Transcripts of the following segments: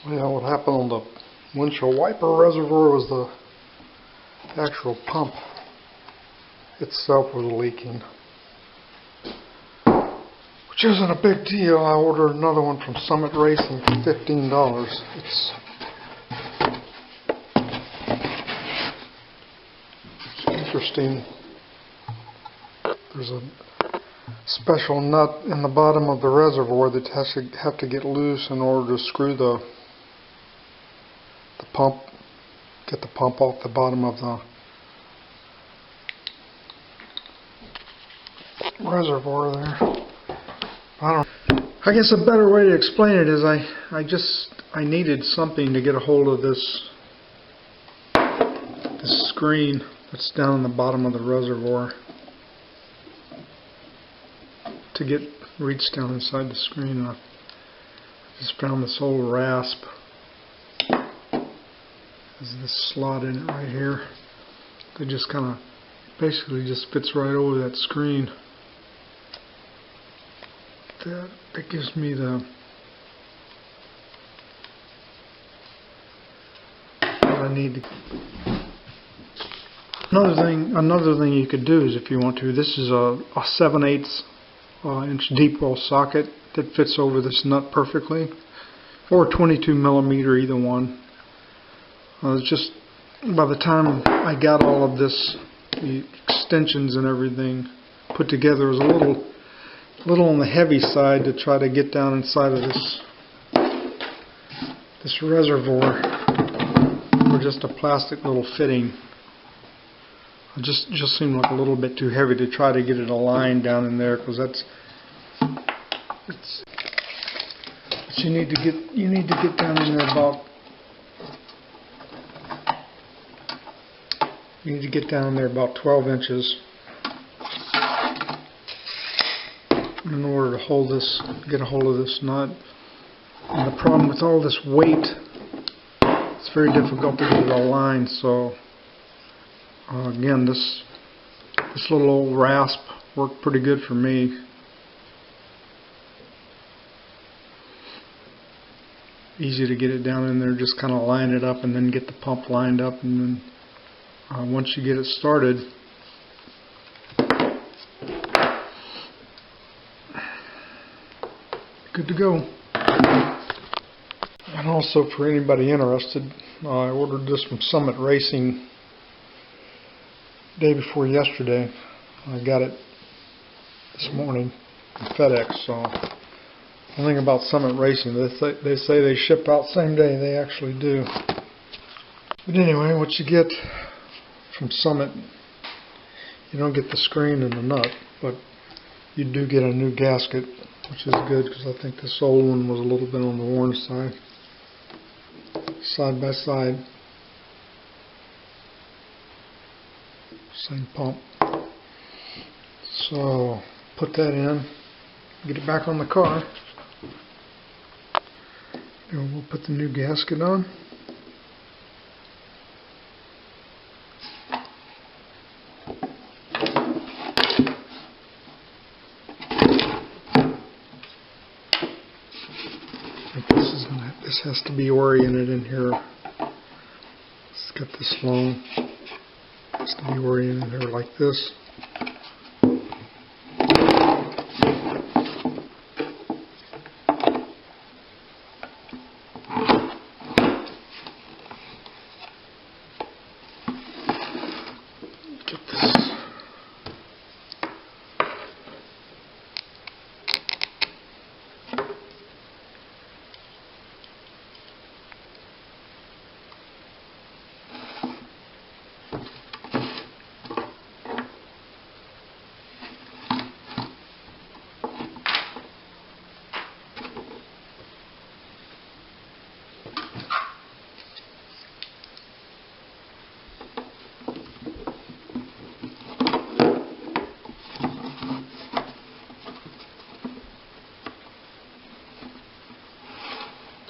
Yeah, what happened on the windshield wiper reservoir was the actual pump itself was leaking, which isn't a big deal. I ordered another one from Summit Racing for $15. It's interesting. There's a special nut in the bottom of the reservoir that has to have to get loose in order to screw the pump, get the pump off the bottom of the reservoir there. I guess a better way to explain it is I needed something to get a hold of this screen that's down in the bottom of the reservoir, to reach down inside the screen. I just found this old rasp. There's this slot in it right here that just kind of basically just fits right over that screen. That gives me the what I need to. Another thing you could do is, if you want to, this is a 7/8 inch deep well socket that fits over this nut perfectly, or 22 millimeter, either one. It's just, by the time I got all of this, the extensions and everything put together, it was a little on the heavy side to try to get down inside of this reservoir for just a plastic little fitting. It just seemed like a little bit too heavy to try to get it aligned down in there, because you need to get down in there about. You need to get down there about 12 inches in order to get a hold of this nut. And the problem with all this weight, it's very difficult to get it aligned. So again, this little old rasp worked pretty good for me. Easy to get it down in there, just kind of line it up and then get the pump lined up, and then once you get it started, good to go. And also, for anybody interested, I ordered this from Summit Racing day before yesterday. I got it this morning from FedEx. So the thing about Summit Racing, they say they ship out same day. They actually do. But anyway, what you get from Summit, you don't get the screen and the nut, but you do get a new gasket, which is good, because I think this old one was a little bit on the worn side. Side by side, same pump. So put that in, get it back on the car, and we'll put the new gasket on. This has to be oriented in here. It's got this long. It has to be oriented in here like this. Get this.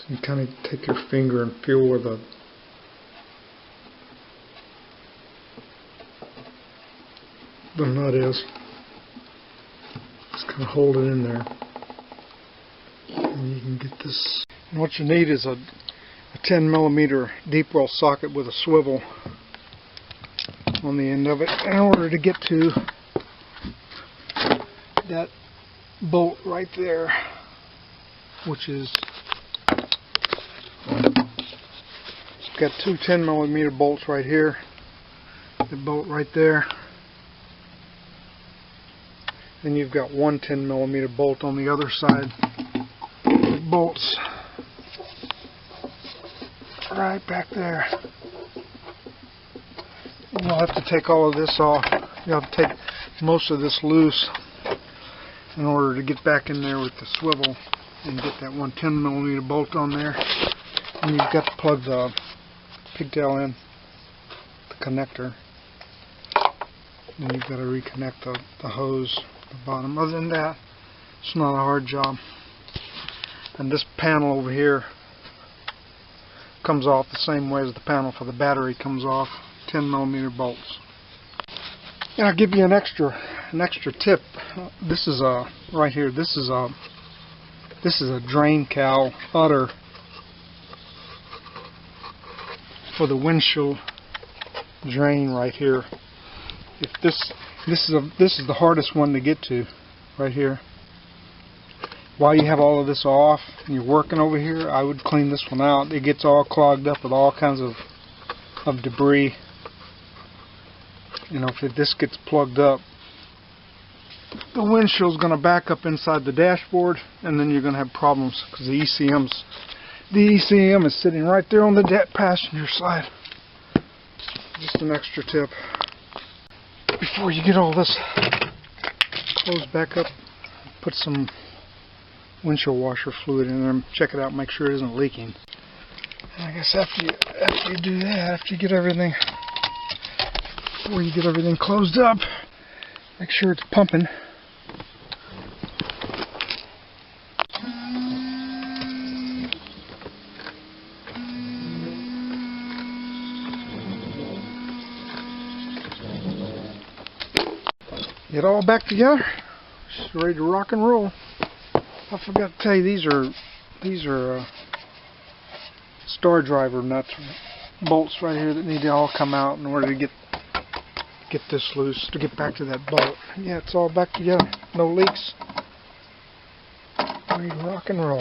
You kind of take your finger and feel where the nut is. Just kind of hold it in there, and you can get this. And what you need is a 10mm deep well socket with a swivel on the end of it in order to get to that bolt right there, which is, it's got two 10mm bolts right here, the bolt right there, and you've got one 10mm bolt on the other side. It bolts right back there. And you'll have to take all of this off. You'll have to take most of this loose in order to get back in there with the swivel and get that one 10mm bolt on there. And you've got to plug the pigtail in, the connector, and you've got to reconnect the hose at the bottom. Other than that, it's not a hard job. And this panel over here comes off the same way as the panel for the battery comes off, 10mm bolts. And I'll give you an extra tip. This is right here. This is a drain cowl udder for the windshield drain right here. If this is the hardest one to get to, right here. While you have all of this off and you're working over here, I would clean this one out. It gets all clogged up with all kinds of debris. You know, if this gets plugged up, the windshield's going to back up inside the dashboard, and then you're going to have problems because the ECM is sitting right there on the passenger side. Just an extra tip. Before you get all this closed back up, put some windshield washer fluid in there and check it out, make sure it isn't leaking. And I guess after you do that, after you get everything, before you get everything closed up, make sure it's pumping. Get all back together. Just ready to rock and roll. I forgot to tell you, these are star driver nuts, bolts right here that need to all come out in order to get this loose to get back to that bolt. Yeah, it's all back together. No leaks. Ready to rock and roll.